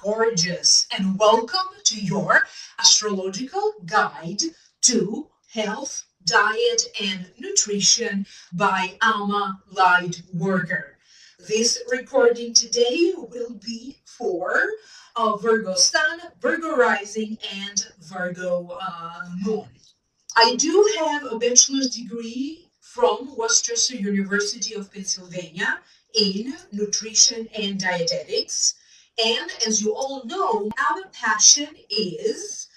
gorgeous, and welcome to your astrological guide to health, diet, and nutrition by Alma Lightworker. This recording today will be for Virgo Sun, Virgo Rising, and Virgo Moon. I do have a bachelor's degree from Worcester University of Pennsylvania in nutrition and dietetics. And as you all know, our passion is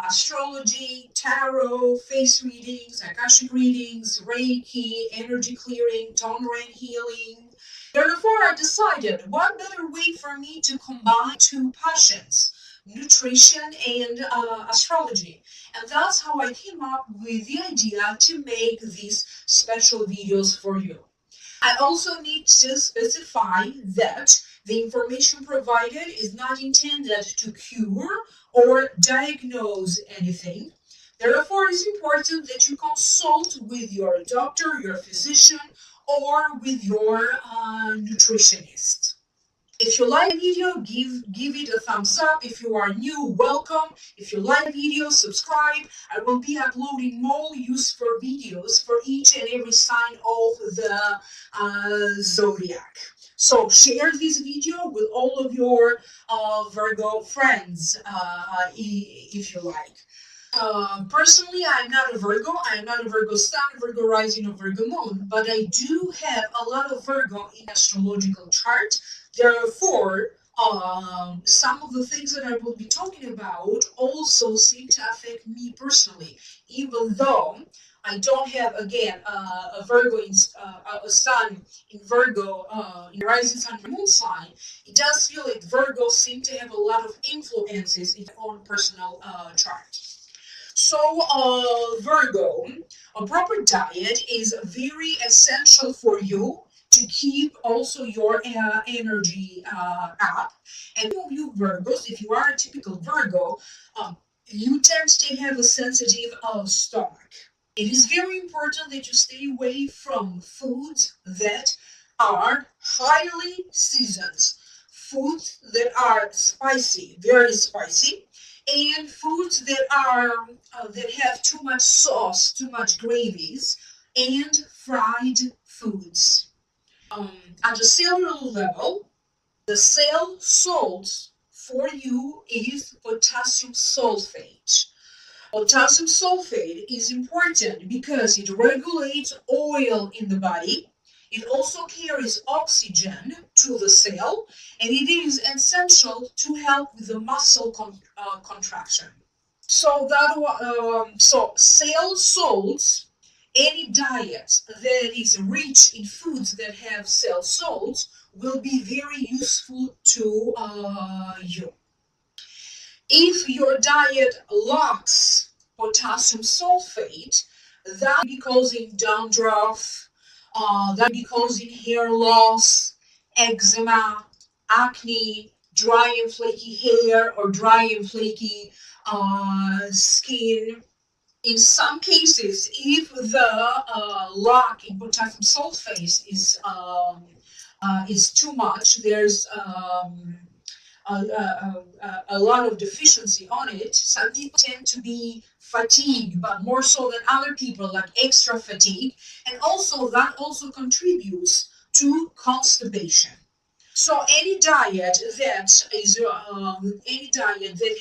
astrology, tarot, face readings, Akashic readings, Reiki, energy clearing, tone-rain healing. Therefore, I decided what better way for me to combine two passions, nutrition and astrology. And that's how I came up with the idea to make these special videos for you. I also need to specify that the information provided is not intended to cure or diagnose anything. Therefore, it's important that you consult with your doctor, your physician, or with your nutritionist. If you like the video, give it a thumbs up. If you are new, welcome. If you like the video, subscribe. I will be uploading more useful videos for each and every sign of the zodiac. So share this video with all of your Virgo friends if you like. Personally, I'm not a Virgo. I'm not a Virgo Sun, Virgo Rising, or Virgo Moon, but I do have a lot of Virgo in astrological chart. Therefore, some of the things that I will be talking about also seem to affect me personally, even though I don't have, again, a Virgo, a Sun in Virgo, in Rising Sun and Moon sign. It does feel like Virgos seem to have a lot of influences in their own personal chart. So, Virgo, a proper diet is very essential for you to keep also your energy up. And you Virgos, if you are a typical Virgo, you tend to have a sensitive stomach. It is very important that you stay away from foods that are highly seasoned, foods that are spicy, very spicy, and foods that are that have too much sauce, too much gravies, and fried foods. At the cellular level, the cell salt for you is potassium sulfate. Potassium sulfate is important because it regulates oil in the body. It also carries oxygen to the cell, and it is essential to help with the muscle contraction. So cell salts, any diet that is rich in foods that have cell salts will be very useful to you. If your diet lacks potassium sulfate, that will be causing dandruff, that will be causing hair loss, eczema, acne, dry and flaky hair, or dry and flaky skin. In some cases, if the lack in potassium sulfate is too much, there's a lot of deficiency on it. Some people tend to be fatigued, but more so than other people, like extra fatigue, and also that also contributes to constipation. So any diet that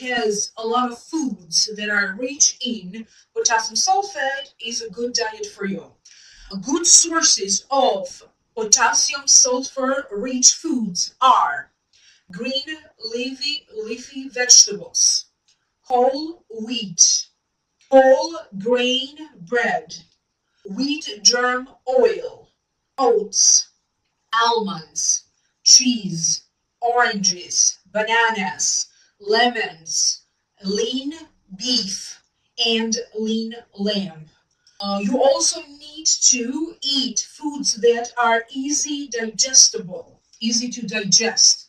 has a lot of foods that are rich in potassium sulfate is a good diet for you. Good sources of potassium sulfur rich foods are green leafy vegetables, whole wheat, whole grain bread, wheat germ oil, oats, almonds, cheese, oranges, bananas, lemons, lean beef, and lean lamb. You also need to eat foods that are easy to digest.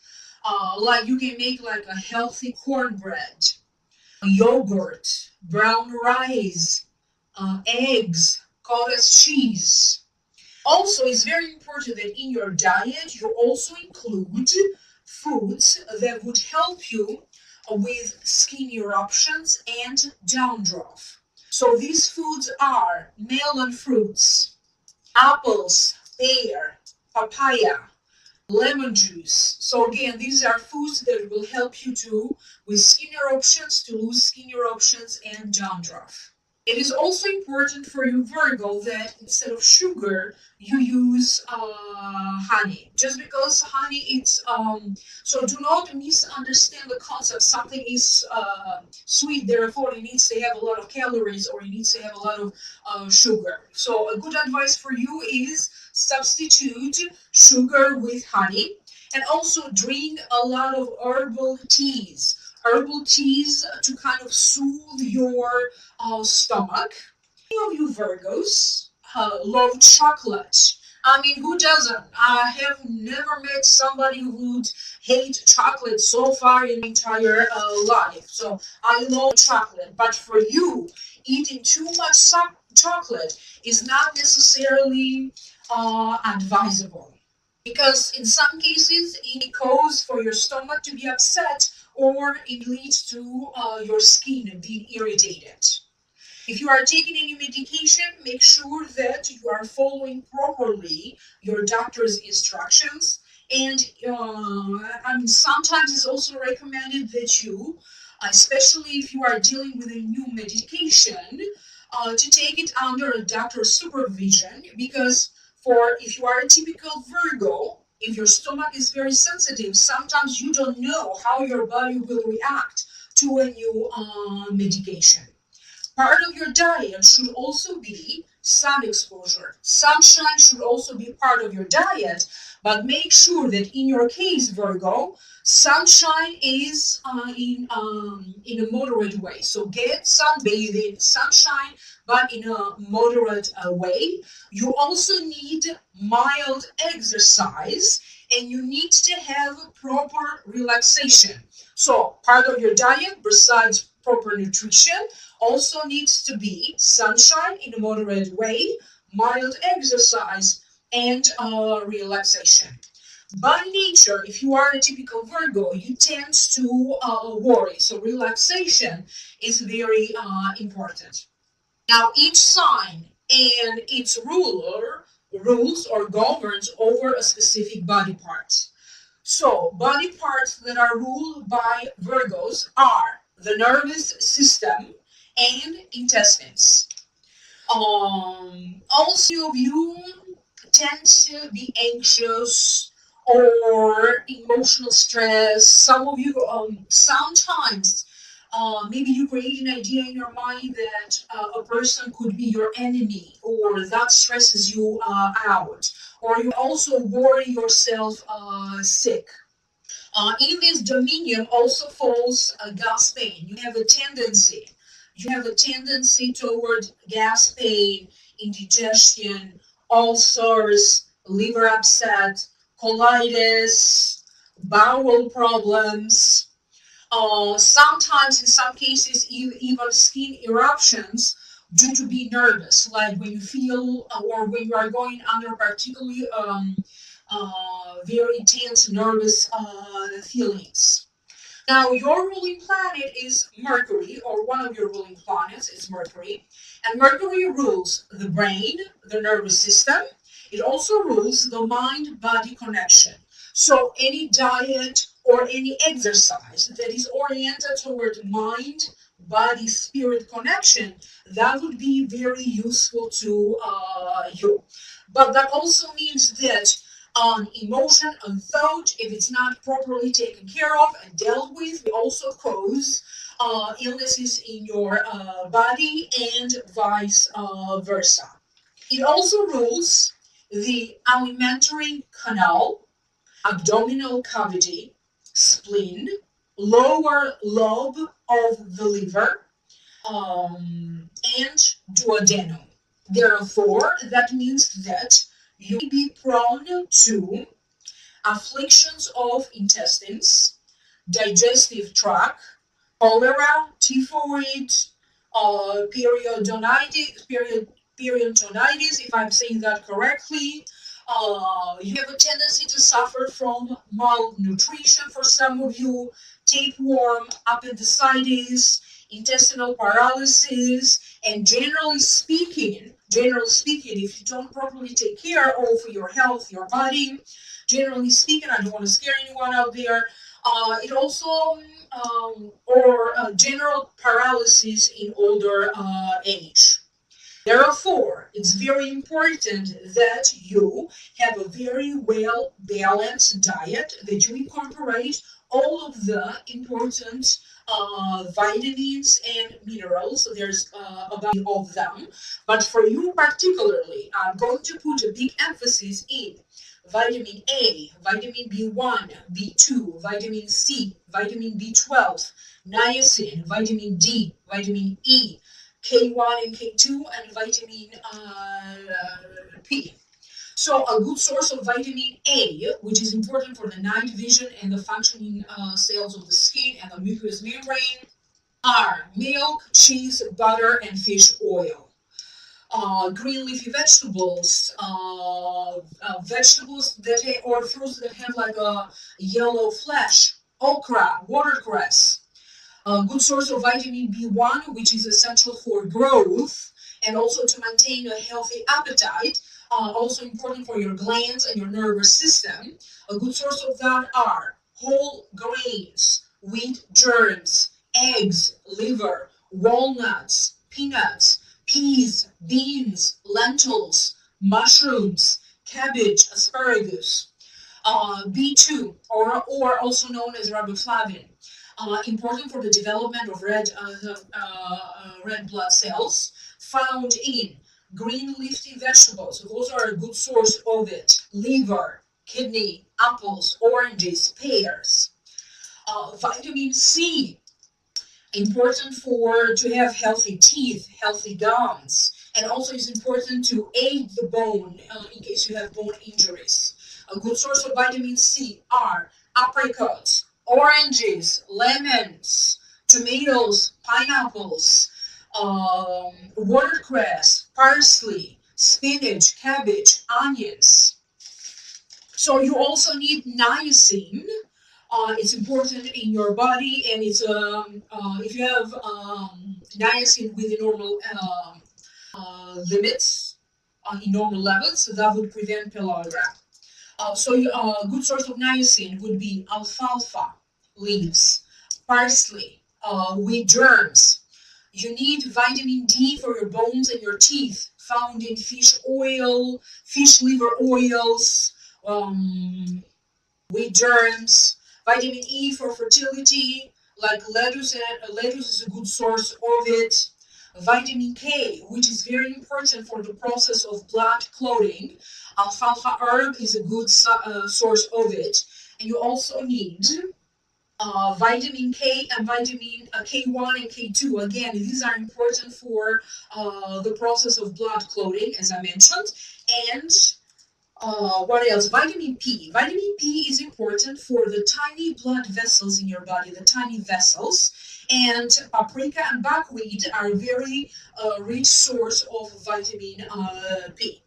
Like you can make like a healthy cornbread, yogurt, brown rice, eggs, cottage cheese. Also, it's very important that in your diet you also include foods that would help you with skin eruptions and dandruff. So these foods are melon fruits, apples, pear, papaya, lemon juice. So again, these are foods that will help you to with skin eruptions, to lose skin eruptions and dandruff. It is also important for you, Virgo, that instead of sugar, you use honey. Just because honey, it's so do not misunderstand the concept. Something is sweet, therefore it needs to have a lot of calories or it needs to have a lot of sugar. So a good advice for you is substitute sugar with honey, and also drink a lot of herbal teas. Herbal teas to kind of soothe your stomach. Many of you Virgos love chocolate. I mean, who doesn't? I have never met somebody who would hate chocolate so far in my entire life. So I love chocolate. But for you, eating too much chocolate is not necessarily advisable. Because in some cases, it causes for your stomach to be upset or it leads to your skin being irritated. If you are taking any medication, make sure that you are following properly your doctor's instructions. And sometimes it's also recommended that you, especially if you are dealing with a new medication, to take it under a doctor's supervision. Because for if you are a typical Virgo, if your stomach is very sensitive, sometimes you don't know how your body will react to a new medication. Part of your diet should also be sun exposure. Sunshine should also be part of your diet, but make sure that in your case, Virgo, sunshine is in a moderate way. So get sunbathing, sunshine, but in a moderate way. You also need mild exercise and you need to have proper relaxation. So part of your diet, besides proper nutrition, also needs to be sunshine in a moderate way, mild exercise, and relaxation. By nature, if you are a typical Virgo, you tend to worry. So relaxation is very important. Now, each sign and its ruler rules or governs over a specific body part. So, body parts that are ruled by Virgos are the nervous system and intestines. Also, of you tend to be anxious or emotional stress. Some of you, sometimes, maybe you create an idea in your mind that a person could be your enemy, or that stresses you out, or you also worry yourself sick. In this dominion also falls gas pain. You have a tendency toward gas pain, indigestion, ulcers, liver upset, colitis, bowel problems. Sometimes, in some cases, even skin eruptions due to be nervous, like when you feel or when you are going under particularly very intense nervous feelings. Now, your ruling planet is Mercury, or one of your ruling planets is Mercury, and Mercury rules the brain, the nervous system. It also rules the mind-body connection. So any diet or any exercise that is oriented toward mind, body, spirit connection, that would be very useful to you. But that also means that on emotion and thought, if it's not properly taken care of and dealt with, will also cause illnesses in your body and vice versa. It also rules the alimentary canal, abdominal cavity, spleen, lower lobe of the liver, and duodenum. Therefore, that means that you may be prone to afflictions of intestines, digestive tract, cholera, typhoid, periodontitis, if I'm saying that correctly, You have a tendency to suffer from malnutrition for some of you, tapeworm, appendicitis, intestinal paralysis, and generally speaking, if you don't properly take care of your health, your body, generally speaking, I don't want to scare anyone out there. It also or general paralysis in older age. Therefore, it's very important that you have a very well balanced diet, that you incorporate all of the important vitamins and minerals. There's about of them, but for you particularly, I'm going to put a big emphasis in vitamin A, vitamin B1, B2, vitamin C, vitamin B12, niacin, vitamin D, vitamin E, K1 and K2, and vitamin P. So a good source of vitamin A, which is important for the night vision and the functioning cells of the skin and the mucous membrane, are milk, cheese, butter, and fish oil. Green leafy vegetables, vegetables that or fruits that have like a yellow flesh, okra, watercress, a good source of vitamin B1, which is essential for growth and also to maintain a healthy appetite, also important for your glands and your nervous system. A good source of that are whole grains, wheat germs, eggs, liver, walnuts, peanuts, peas, beans, lentils, mushrooms, cabbage, asparagus. B2, or also known as riboflavin, important for the development of red blood cells, found in green leafy vegetables. Those are a good source of it. Liver, kidney, apples, oranges, pears. Vitamin C, important for to have healthy teeth, healthy gums, and also is important to aid the bone in case you have bone injuries. A good source of vitamin C are apricots, oranges, lemons, tomatoes, pineapples, watercress, parsley, spinach, cabbage, onions. So you also need niacin. It's important in your body, and it's if you have niacin within normal limits, in normal levels, that would prevent pellagra. So a good source of niacin would be alfalfa leaves, parsley, wheat germs. You need vitamin D for your bones and your teeth, found in fish oil, fish liver oils, wheat germs. Vitamin E for fertility, like lettuce. Lettuce is a good source of it. Vitamin K, which is very important for the process of blood clotting. Alfalfa herb is a good source of it. And you also need vitamin K and vitamin K1 and K2. Again, these are important for the process of blood clotting, as I mentioned. And what else? Vitamin P. Vitamin P is important for the tiny blood vessels in your body, the tiny vessels. And paprika and buckwheat are a very rich source of vitamin P.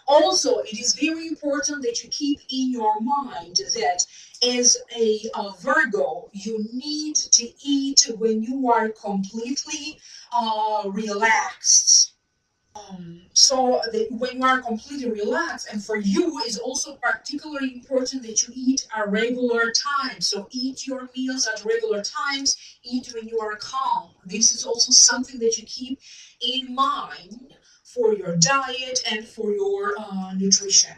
Also, it is very important that you keep in your mind that as a Virgo, you need to eat when you are completely relaxed. So that when you are completely relaxed, and for you is also particularly important that you eat at regular times. So eat your meals at regular times, eat when you are calm. This is also something that you keep in mind for your diet and for your nutrition.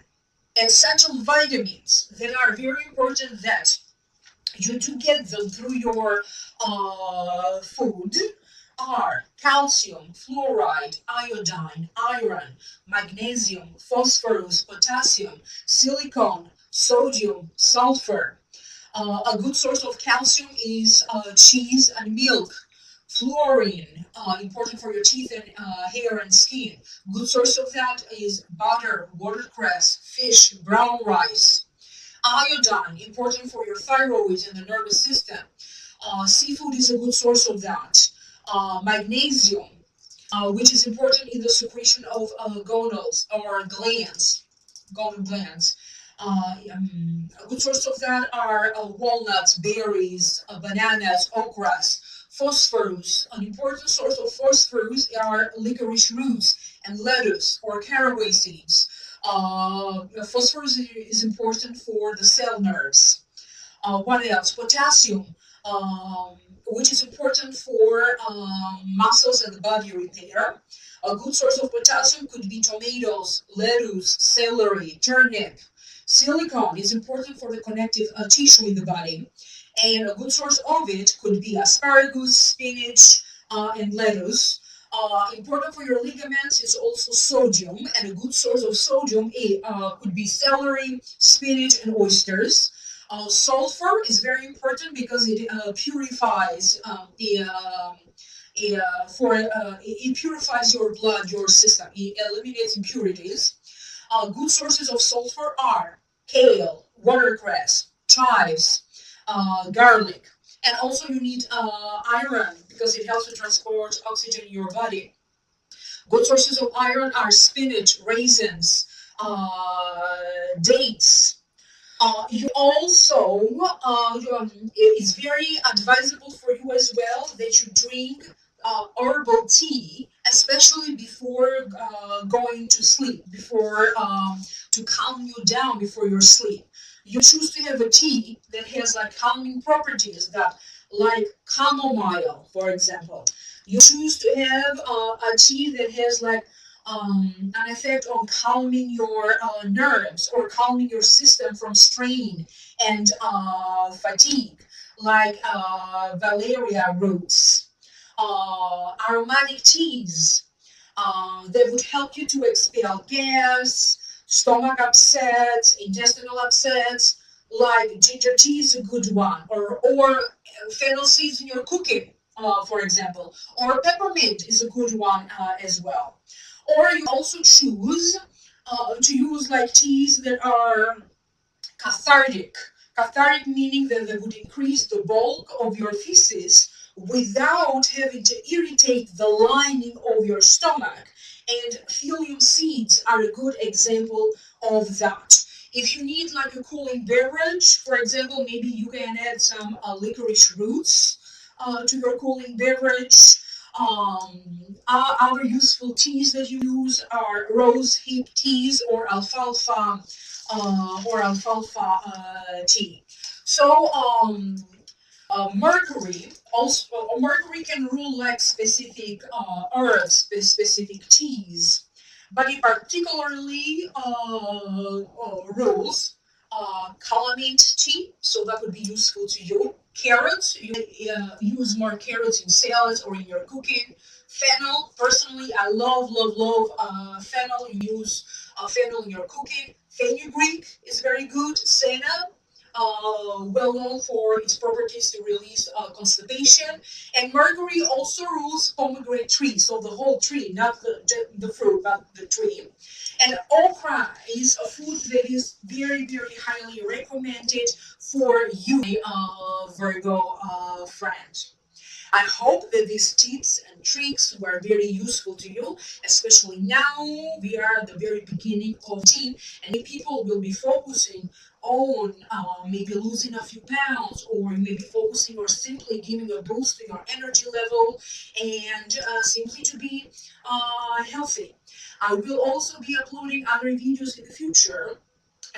Essential vitamins that are very important that you to get them through your food are calcium, fluoride, iodine, iron, magnesium, phosphorus, potassium, silicon, sodium, sulfur. A good source of calcium is cheese and milk. Fluorine, important for your teeth and hair and skin. Good source of that is butter, watercress, fish, brown rice. Iodine, important for your thyroid and the nervous system. Seafood is a good source of that. Magnesium, which is important in the secretion of gonals or glands. golden glands. A good source of that are walnuts, berries, bananas, okras, phosphorus. An important source of phosphorus are licorice roots and lettuce or caraway seeds. Phosphorus is important for the cell nerves. What else? Potassium, which is important for muscles and body repair. A good source of potassium could be tomatoes, lettuce, celery, turnip. Silicon is important for the connective tissue in the body. And a good source of it could be asparagus, spinach, and lettuce. Important for your ligaments is also sodium, and a good source of sodium could be celery, spinach, and oysters. Sulfur is very important because it purifies it purifies your blood, your system. It eliminates impurities. Good sources of sulfur are kale, watercress, chives, garlic, and also you need iron because it helps to transport oxygen in your body. Good sources of iron are spinach, raisins, dates. You also, it's very advisable for you as well that you drink herbal tea, especially before going to sleep, before to calm you down before your sleep. You choose to have a tea that has like calming properties, that like chamomile, for example. You choose to have a tea that has like an effect on calming your nerves or calming your system from strain and fatigue, like valeria roots, aromatic teas that would help you to expel gas, stomach upsets, intestinal upsets. Like ginger tea is a good one, or fennel seeds in your cooking, for example, or peppermint is a good one as well. Or you also choose to use like teas that are cathartic. Cathartic meaning that they would increase the bulk of your feces without having to irritate the lining of your stomach. And psyllium seeds are a good example of that. If you need like a cooling beverage, for example, maybe you can add some licorice roots to your cooling beverage. Other useful teas that you use are rose hip teas or alfalfa tea. So Mercury can rule like specific herbs, specific teas, but it particularly rules calamine tea, so that would be useful to you. Carrots, you use more carrots in salads or in your cooking. Fennel, personally, I love fennel. You use fennel in your cooking. Fenugreek is very good. Senna, well known for its properties to release constipation. And Mercury also rules pomegranate tree, so the whole tree, not the fruit, but the tree. And okra is a food that is very highly recommended for you, Virgo friend. I hope that these tips and tricks were very useful to you, especially now we are at the very beginning of teen, and people will be focusing on maybe losing a few pounds, or maybe focusing or simply giving a boost to your energy level and simply to be healthy. I will also be uploading other videos in the future.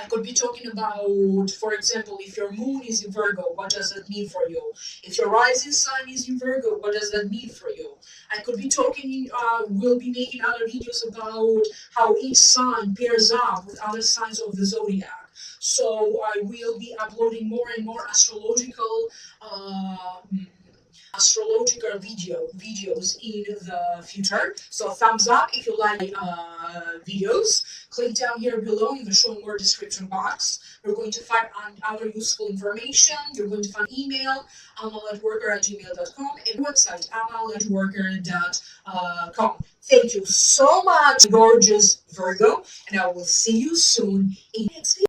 I could be talking about, for example, if your moon is in Virgo, what does that mean for you? If your rising sign is in Virgo, what does that mean for you? I could be talking, we'll be making other videos about how each sign pairs up with other signs of the zodiac. So I will be uploading more and more uh, astrological videos in the future. So thumbs up if you like videos. Click down here below in the show more description box. You're going to find other useful information. You're going to find email amalightworker@gmail.com and website amalightworker.com. Thank you so much, gorgeous Virgo, and I will see you soon in next video.